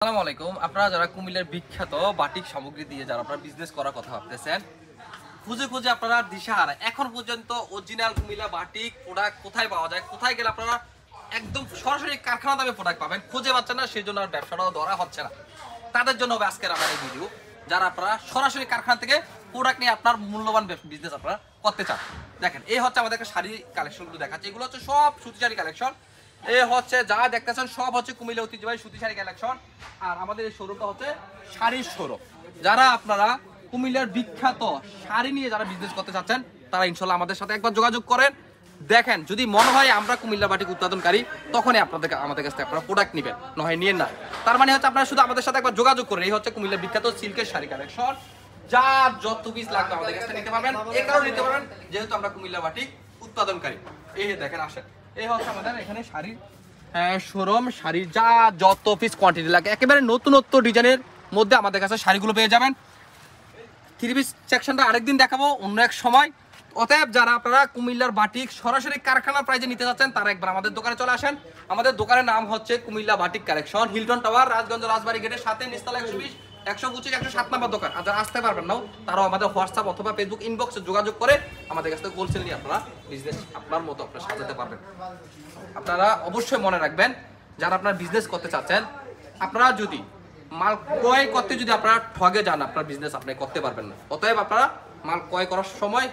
আসসালামু আলাইকুম। আপনারা যারা কুমিল্লার বিখ্যাত বাটিক সামগ্রী দিয়ে যারা আপনারা বিজনেস করার কথা ভাবতেছেন, খুঁজে খুঁজে আপনারা দিশাহারা, এখন পর্যন্ত অরিজিনাল কুমিল্লা বাটিক প্রোডাক্ট কোথায় পাওয়া যায়, কোথায় গেলে আপনারা একদম সরাসরি কারখানা দামে প্রোডাক্ট পাবেন খুঁজে পাচ্ছেন না, সেই জন্য আর ব্যবসাটাও ধরা হচ্ছে না। তাদের জন্য হবে আজকের আমার এই ভিডিও, যারা আপনারা সরাসরি কারখানা থেকে প্রোডাক্ট নিয়ে আপনার মূল্যবান বিজনেস আপনারা করতে চান। দেখেন, এই হচ্ছে আমাদের একটা শাড়ি কালেকশনগুলো দেখাচ্ছে, এগুলো হচ্ছে সব সুতি শাড়ি কালেকশন। এ হচ্ছে যা দেখতেছেন সব হচ্ছে কুমিল্লা ঐতিহ্যবাহী সুতি শাড়ি কালেকশন। আর আমাদের এই শোরুমটা হচ্ছে শাড়ির শোরুম। যারা আপনারা কুমিল্লার বিখ্যাত শাড়ি নিয়ে যারা বিজনেস করতে চাচ্ছেন, তারা ইনশাল্লাহ আমাদের সাথে একবার যোগাযোগ করেন। দেখেন, যদি মনে হয় আমরা কুমিল্লা বাটিক উৎপাদনকারী, তখনই আমাদের কাছ থেকে আপনারা প্রোডাক্ট নেবেন, নয় নিয়েন না। তার মানে হচ্ছে আপনারা শুধু আমাদের সাথে একবার যোগাযোগ করেন। এই হচ্ছে কুমিল্লার বিখ্যাত সিল্কের শাড়ি কালেকশন। যার যত পিস লাগবে আমাদের কাছ থেকে নিতে পারবেন, এই কারণে নিতে পারবেন যেহেতু আমরা কুমিল্লা বাটিক উৎপাদনকারী। এই দেখেন, আসেন, এই হচ্ছে আমাদের এখানে শাড়ির শোরুম। শাড়ির যা যত পিস কোয়ান্টিটি লাগে একেবারে নতুনত্ব ডিজাইনের মধ্যে আমাদের কাছে শাড়িগুলো পেয়ে যাবেন। থ্রি পিস সেকশনটা আরেকদিন দেখাবো অন্য এক সময়। অতএব যারা আপনারা কুমিল্লার বাটিক সরাসরি কারখানার প্রাইজে নিতে যাচ্ছেন, তারা একবার আমাদের দোকানে চলে আসেন। আমাদের দোকানের নাম হচ্ছে Comilla batik collection, Hilton tower, Rajganj Rajbari গেটের সাথে, নিচতলা 120, 125, 107 নম্বর দোকান। আর যারা আসতে পারবেন না, তারাও আমাদের হোয়াটসঅ্যাপ অথবা ফেসবুক ইনবক্সে যোগাযোগ করে আমাদের কাছ থেকে হোলসেল নিয়ে আপনারা বিজনেস আপনার মতো আপনারা সাজাতে পারবেন। আপনারা অবশ্যই মনে রাখবেন, যারা আপনার বিজনেস করতে চাচ্ছেন, আপনারা যদি মাল ক্রয় করতে যদি আপনারা ঠগে যান, আপনার বিজনেস আপনি করতে পারবেন না। অতএব আপনারা মাল ক্রয় করার সময়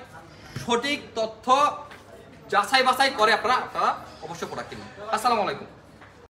সঠিক তথ্য যাচাই বাছাই করে আপনারা অবশ্যই প্রোডাক্ট কিনুন। আসসালামু আলাইকুম।